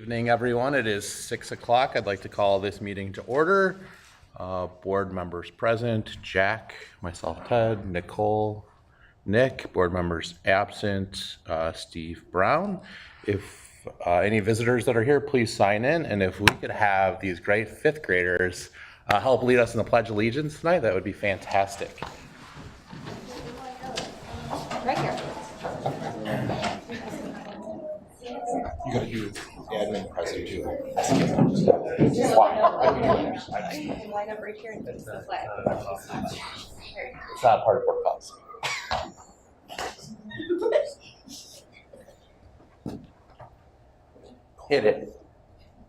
Evening, everyone. It is 6 o'clock. I'd like to call this meeting to order. Board members present, Jack, myself, Ted, Nicole, Nick, board members absent, Steve Brown. If any visitors that are here, please sign in. And if we could have these great fifth graders help lead us in the Pledge of Allegiance tonight, that would be fantastic. Right here. You gotta do admin present too. Line up right here and face the flag. It's not part of board policy. Hit it.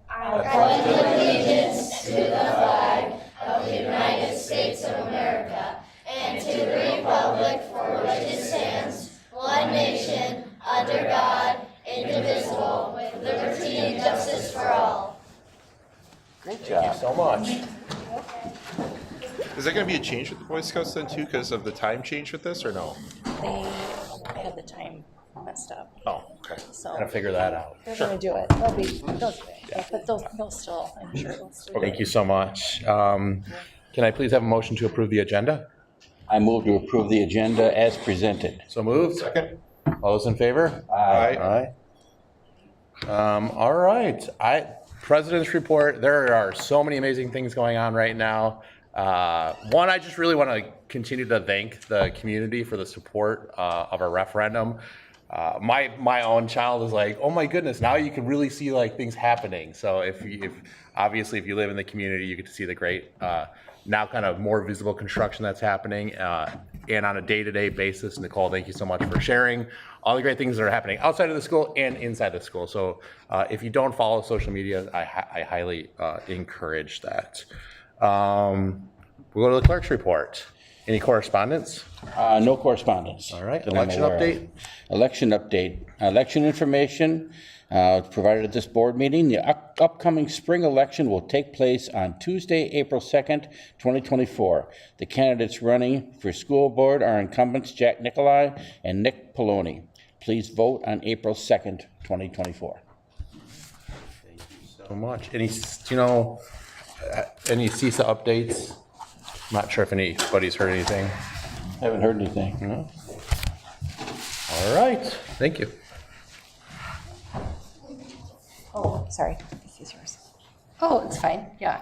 I pledge allegiance to the flag of the United States of America and to the republic for which it stands, one nation, under God, indivisible, with liberty and justice for all. Great job. Thank you so much. Is there gonna be a change with the Boy Scouts then too, because of the time change with this, or no? They had the time messed up, Oh, okay. so Gotta figure that out. they're gonna do it. They'll do it. But they'll still, I'm sure they'll still do it. Thank you so much. Can I please have a motion to approve the agenda? I move to approve the agenda as presented. So moved. Second? All those in favor? Aye. All right. President's report. There are so many amazing things going on right now. One, I just really want to continue to thank the community for the support of our referendum. My own child is like, oh my goodness, now you can really see like things happening. So if obviously if you live in the community, you get to see the great now kind of more visible construction that's happening. And on a day-to-day basis, Nicole, thank you so much for sharing all the great things that are happening outside of the school and inside the school. So if you don't follow social media, I highly encourage that. We'll go to the clerk's report. Any correspondence? No correspondence. All right. that I'm Election aware of. update? Election update. Election information provided at this board meeting. The upcoming spring election will take place on Tuesday, April 2nd, 2024. The candidates running for school board are incumbents Jack Nicolai and Nick Poloni. Please vote on April 2nd, 2024. Thank you so much. Any CISA updates? I'm not sure if anybody's heard anything. Haven't heard anything. No? All right. Thank you. Oh, sorry. This is yours. Oh, it's fine. Yeah.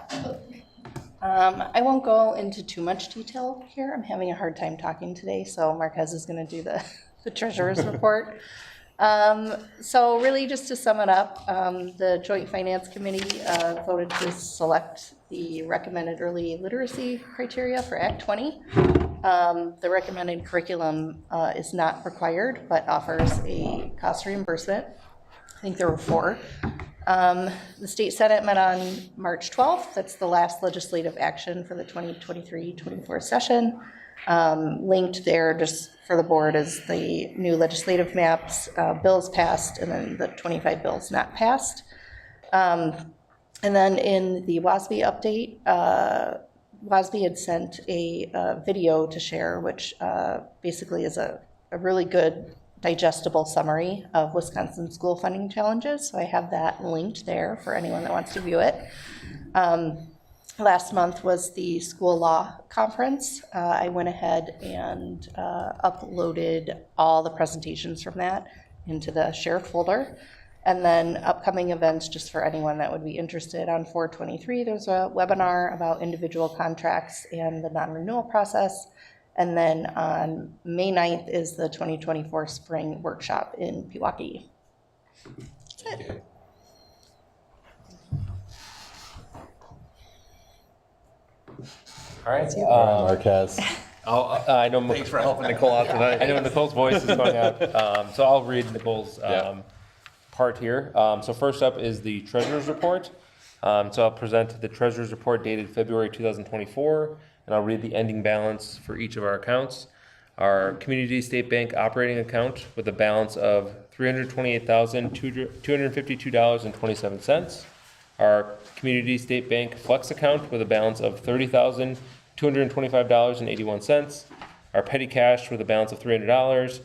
I won't go into too much detail here. I'm having a hard time talking today, so Marquez is going to do the treasurer's report. So really, just to sum it up, the Joint Finance Committee voted to select the recommended early literacy criteria for Act 20. The recommended curriculum is not required, but offers a cost reimbursement. I think there were 4. The State Senate met on March 12th. That's the last legislative action for the 2023-24 session. Linked there just for the board is the new legislative maps, bills passed, and then the 25 bills not passed. And then in the WASB update, WASB had sent a video to share, which basically is a really good digestible summary of Wisconsin school funding challenges. So I have that linked there for anyone that wants to view it. Last month was the school law conference. I went ahead and uploaded all the presentations from that into the shared folder. And then upcoming events, just for anyone that would be interested, on 4/23, there's a webinar about individual contracts and the non-renewal process. And then on May 9th is the 2024 spring workshop in Pewaukee. That's it. All right, Marquez. I know. Thanks for helping Nicole out tonight. I know Nicole's voice is going out, so I'll read Nicole's part here. So first up is the treasurer's report. So I'll present the treasurer's report dated February 2024, and I'll read the ending balance for each of our accounts. Our Community State Bank operating account with a balance of $328,252.27. Our Community State Bank Flex account with a balance of $30,225.81. Our petty cash with a balance of $300.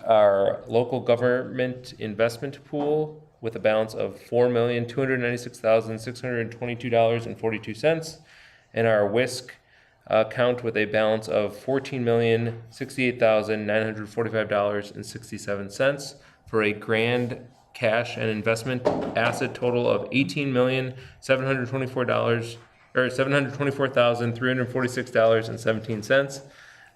Our local government investment pool with a balance of $4,296,622.42, and our WISC account with a balance of $14,068,945.67 for a grand cash and investment asset total of $724,346.17.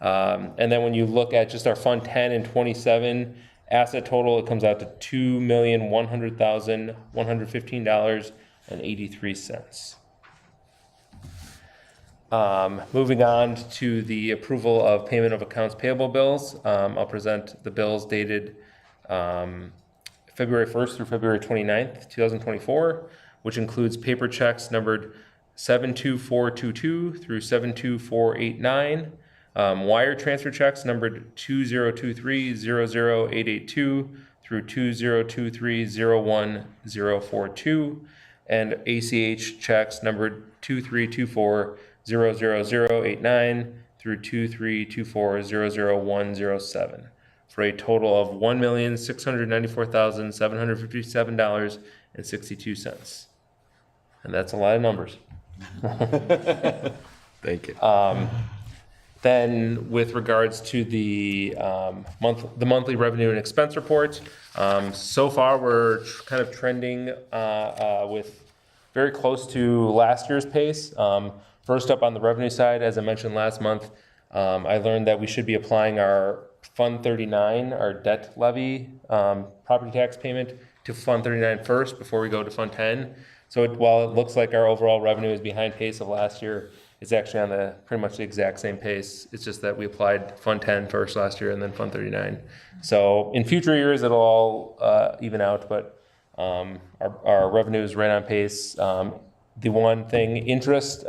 And then when you look at just our Fund 10 and 27 asset total, it comes out to $2,100,115.83. Moving on to the approval of payment of accounts payable bills. I'll present the bills dated February 1st through February 29th, 2024, which includes paper checks numbered 72422 through 72489, wire transfer checks numbered 2023-00882 through 2023-01042, and ACH checks numbered 2324-00089 through 2324-00107, for a total of $1,694,757.62. And that's a lot of numbers. Thank you. Then with regards to the monthly revenue and expense report, so far we're kind of trending with very close to last year's pace. First up on the revenue side, as I mentioned last month, I learned that we should be applying our Fund 39, our debt levy property tax payment, to Fund 39 first before we go to Fund 10. So while it looks like our overall revenue is behind pace of last year, it's actually on the pretty much the exact same pace. It's just that we applied Fund 10 first last year and then Fund 39. So in future years, it'll all even out, but our revenue is right on pace. The one thing, interest,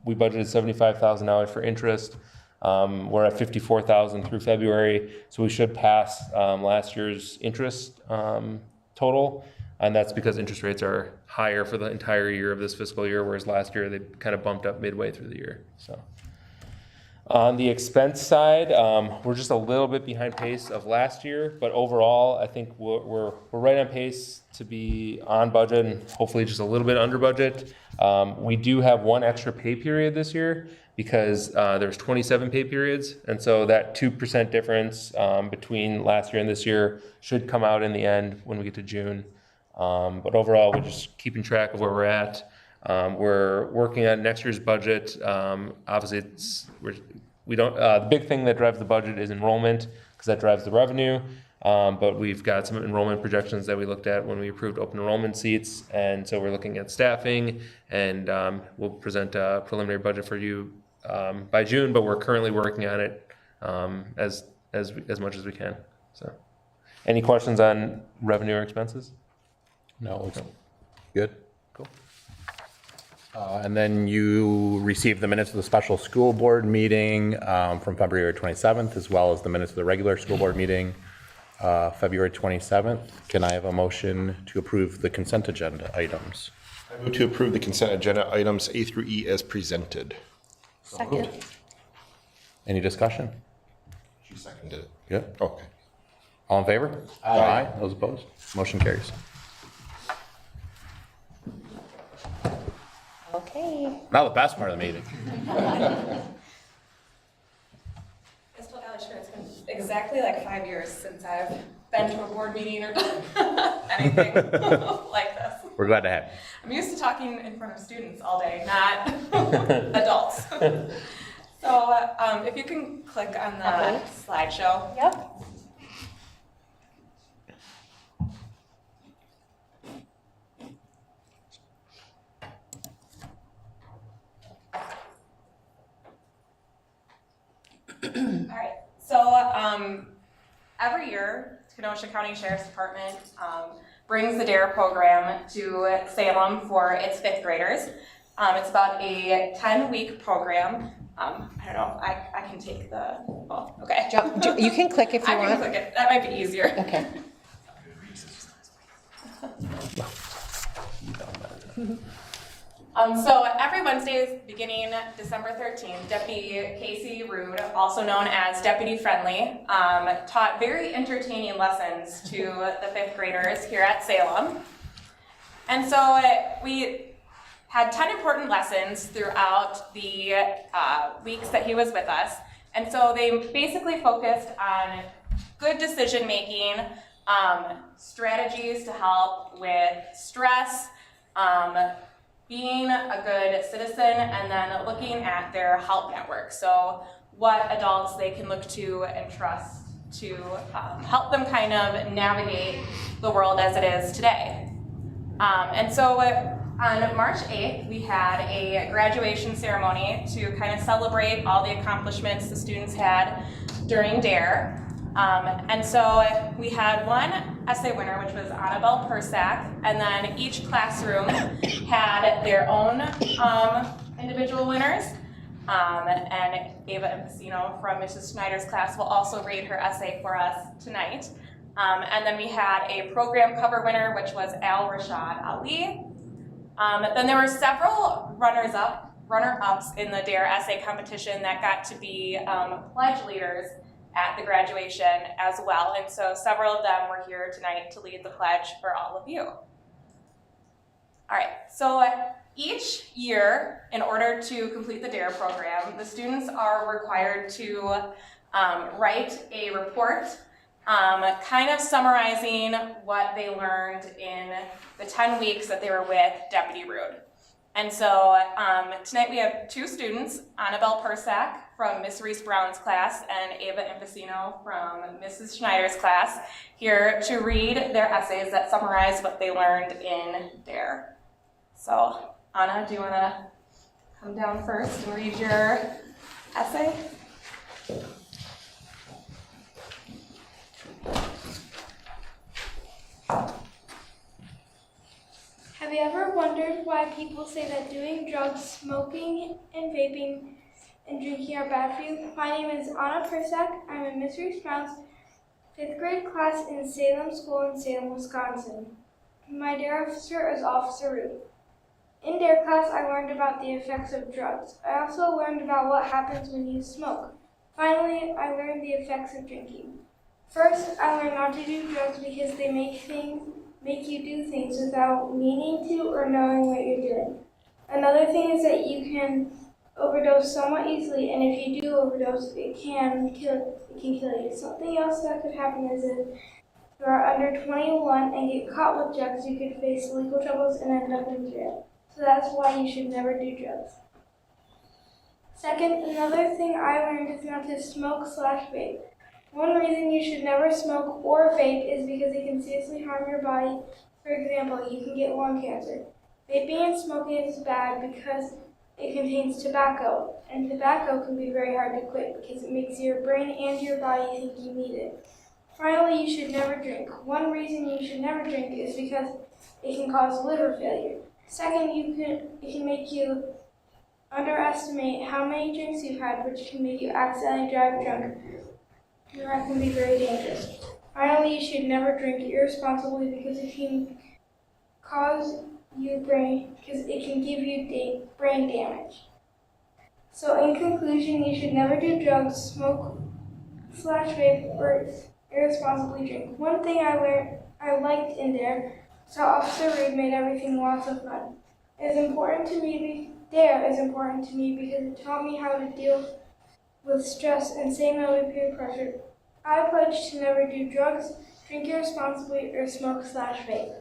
we budgeted $75,000 for interest. We're at $54,000 through February, so we should pass last year's interest total, and that's because interest rates are higher for the entire year of this fiscal year, whereas last year they kind of bumped up midway through the year. So on the expense side, we're just a little bit behind pace of last year, but overall, I think we're right on pace to be on budget and hopefully just a little bit under budget. We do have one extra pay period this year because there's 27 pay periods, and so that 2% difference between last year and this year should come out in the end when we get to June. But overall, we're just keeping track of where we're at. We're working on next year's budget. Obviously, the big thing that drives the budget is enrollment, because that drives the revenue. But we've got some enrollment projections that we looked at when we approved open enrollment seats, and so we're looking at staffing, and we'll present a preliminary budget for you by June. But we're currently working on it as much as we can. So, any questions on revenue or expenses? No, looks good. Cool. And then you received the minutes of the special school board meeting from February 27th, as well as the minutes of the regular school board meeting February 27th. Can I have a motion to approve the consent agenda items? I move to approve the consent agenda items A through E as presented. Second. Any discussion? She seconded it. Good. Okay. All in favor? Aye. Those opposed? Motion carries. Okay. Now the best part of the meeting. Crystal Valley Sure, it's been exactly like 5 years since I've been to a board meeting or anything like this. We're glad to have you. I'm used to talking in front of students all day, not adults. So if you can click on the slideshow. Yep. All right, so every year, Kenosha County Sheriff's Department brings the DARE program to Salem for its 5th graders. It's about a 10-week program. I don't know, I can take the, oh, okay. You can click if you I want. can click it, that might be easier. Okay. So every Wednesday beginning December 13th, Deputy Casey Rude, also known as Deputy Friendly, taught very entertaining lessons to the 5th graders here at Salem. And so we had 10 important lessons throughout the weeks that he was with us. And so they basically focused on good decision making, strategies to help with stress, being a good citizen, and then looking at their help network. So what adults they can look to and trust to help them kind of navigate the world as it is today. And so on March 8th, we had a graduation ceremony to kind of celebrate all the accomplishments the students had during DARE. And so we had one essay winner, which was Annabelle Persak, and then each classroom had their own individual winners. And Ava Impacino from Mrs. Schneider's class will also read her essay for us tonight. And then we had a program cover winner, which was Al Rashad Ali. Then there were several runner-ups in the DARE essay competition that got to be pledge leaders at the graduation as well. And so several of them were here tonight to lead the pledge for all of you. All right, so each year, in order to complete the DARE program, the students are required to write a report kind of summarizing what they learned in the 10 weeks that they were with Deputy Rude. And so tonight we have two students, Annabelle Persak from Miss Reese Brown's class and Ava Impacino from Mrs. Schneider's class, here to read their essays that summarize what they learned in DARE. So Anna, do you want to come down first and read your essay? Have you ever wondered why people say that doing drugs, smoking, and vaping and drinking are bad for you? My name is Anna Persak. I'm in Miss Reese Brown's 5th grade class in Salem School in Salem, Wisconsin. My DARE officer is Officer Root. In DARE class, I learned about the effects of drugs. I also learned about what happens when you smoke. Finally, I learned the effects of drinking. First, I learned not to do drugs because they make you do things without meaning to or knowing what you're doing. Another thing is that you can overdose somewhat easily, and if you do overdose, it can kill you. Something else that could happen is if you are under 21 and get caught with drugs, you could face legal troubles and end up in jail. So that's why you should never do drugs. Second, another thing I learned is not to smoke/vape. One reason you should never smoke or vape is because it can seriously harm your body. For example, you can get lung cancer. Vaping and smoking is bad because it contains tobacco, and tobacco can be very hard to quit because it makes your brain and your body think you need it. Finally, you should never drink. One reason you should never drink is because it can cause liver failure. Second, it can make you underestimate how many drinks you've had, which can make you accidentally drive drunk. And that can be very dangerous. Finally, you should never drink irresponsibly because it can give you brain damage. So in conclusion, you should never do drugs, smoke/vape, or irresponsibly drink. One thing I liked in DARE, so Officer Reed made everything lots of fun. DARE is important to me because it taught me how to deal with stress and say no to peer pressure. I pledge to never do drugs, drink irresponsibly, or smoke/vape.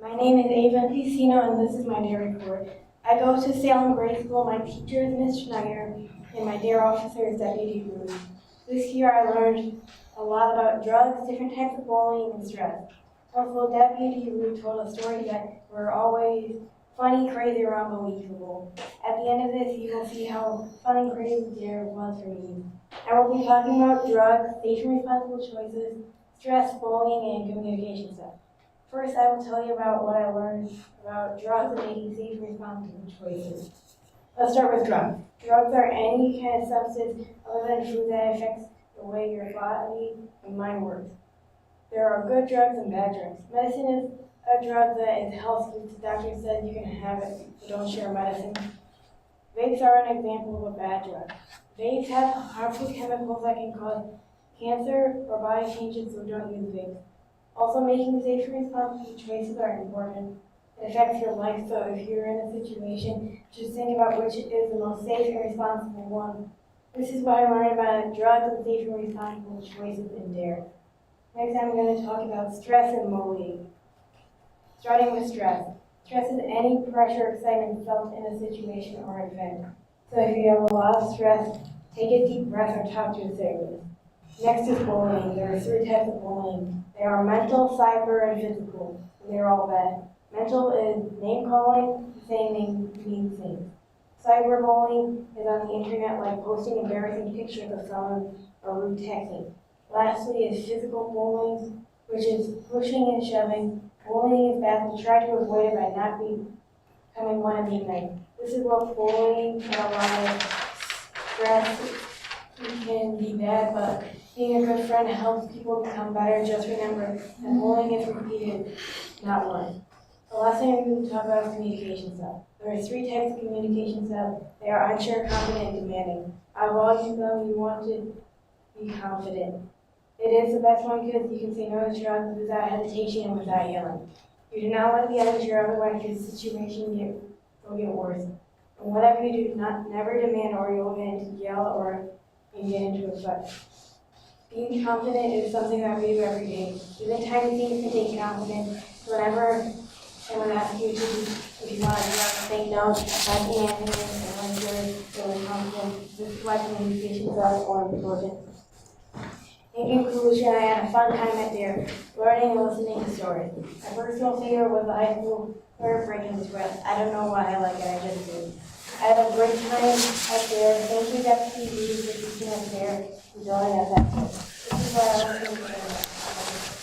My name is Ava Impacino, and this is my DARE report. I go to Salem Grade School. My teacher is Miss Schneider, and my DARE officer is Deputy Rude. This year I learned a lot about drugs, different types of bullying, and stress. Also, Deputy Rude told us stories that were always funny, crazy, or unbelievable. At the end of this, you will see how fun and crazy DARE was for me. I will be talking about drugs, safe and responsible choices, stress, bullying, and communication stuff. First, I will tell you about what I learned about drugs and making safe and responsible choices. Let's start with drugs. Drugs are any kind of substance other than food that affects the way your body and mind works. There are good drugs and bad drugs. Medicine is a drug that is healthy. The doctor said you can have it, but don't share medicine. Vapes are an example of a bad drug. Vapes have harmful chemicals that can cause cancer or body changes, so don't use vapes. Also, making safe and responsible choices are important. It affects your life, so if you're in a situation, just think about which is the most safe and responsible one. This is what I learned about drugs and safe and responsible choices in DARE. Next, I'm going to talk about stress and bullying. Starting with stress. Stress is any pressure or excitement felt in a situation or event. So if you have a lot of stress, take a deep breath or talk to a therapist. Next is bullying. There are 3 types of bullying. They are mental, cyber, and physical. And they're all bad. Mental is name-calling, saying mean things. Cyberbullying is on the internet, like posting embarrassing pictures of someone or rude texting. Lastly is physical bullying, which is pushing and shoving. Bullying is bad, but try to avoid it by not becoming one of the men. This is what bullying and a lot of stress can be bad, but being a good friend helps people become better. Just remember that bullying is repeated, not learned. The last thing I'm going to talk about is communication style. There are 3 types of communication style. They are unsure, confident, and demanding. Out of all of them, you want to be confident. It is the best one because you can say no to drugs without hesitation and without yelling. You do not want to be unsure, otherwise the situation will get worse. And whatever you do, never demand or you'll get into yell or you get into a fight. Being confident is something that we do every day. Even tiny things can take confidence. Whenever someone asks you to do, if you want to do something, say no, like Anthony, and when you're feeling confident, this is why communication skills are important. In conclusion, I had a fun time at DARE, learning and listening to stories. My personal favorite was the high school fair breaking the sweat. I don't know why I like it, I just do. I had a great time at DARE. Thank you, Deputy Reed, for teaching us DARE and joining us at DARE. This is why I want to do.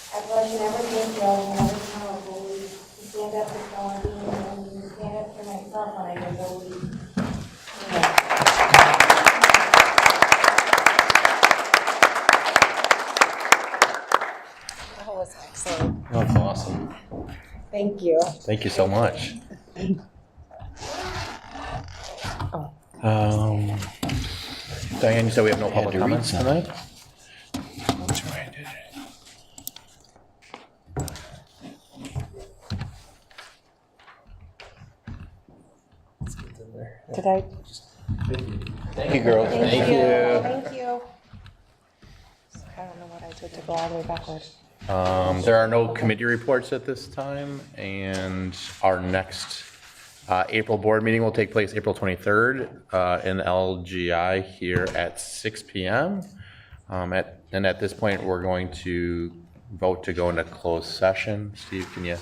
I pledge to never take drugs and never become a bully. To stand up for someone being and to stand up for myself when I get bullied. That was excellent. That's awesome. Thank you. Thank you so much. Diane, you said we have no public to read comments some. tonight? Did I? Thank you, girls. Thank you. Thank you. I don't know what I did to go all the way backwards. There are no committee reports at this time, and our next April board meeting will take place April 23rd in LGI here at 6 p.m. And at this point, we're going to vote to go into closed session. Steve, can you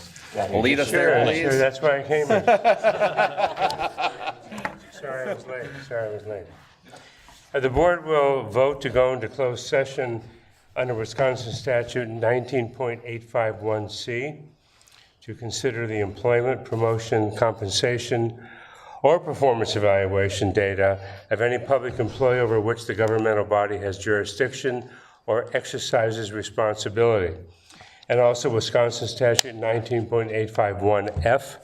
lead us there, Sure, please? that's why I came in. Sorry I was late. The board will vote to go into closed session under Wisconsin statute 19.851C to consider the employment, promotion, compensation, or performance evaluation data of any public employee over which the governmental body has jurisdiction or exercises responsibility. And also Wisconsin statute 19.851F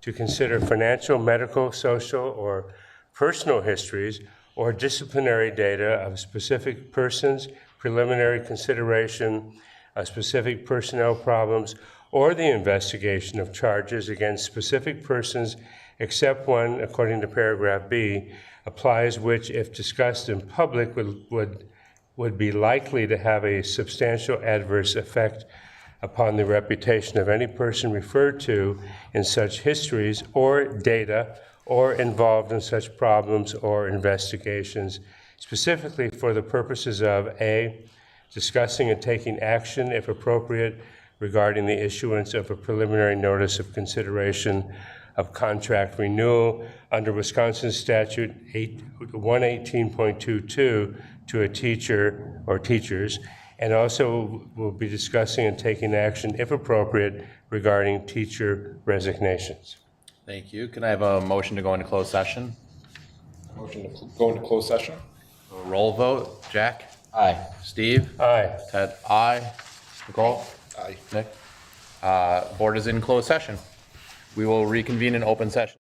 to consider financial, medical, social, or personal histories or disciplinary data of specific persons, preliminary consideration of specific personnel problems, or the investigation of charges against specific persons, except one, according to paragraph B, applies which, if discussed in public, would be likely to have a substantial adverse effect upon the reputation of any person referred to in such histories or data or involved in such problems or investigations, specifically for the purposes of A, discussing and taking action, if appropriate, regarding the issuance of a preliminary notice of consideration of contract renewal under Wisconsin statute 118.22 to a teacher or teachers, and also will be discussing and taking action, if appropriate, regarding teacher resignations. Thank you. Can I have a motion to go into closed session? Motion to go into closed session? Roll vote. Jack? Aye. Steve? Aye. Ted? Aye. Nicole? Aye. Nick? Board is in closed session. We will reconvene in open session.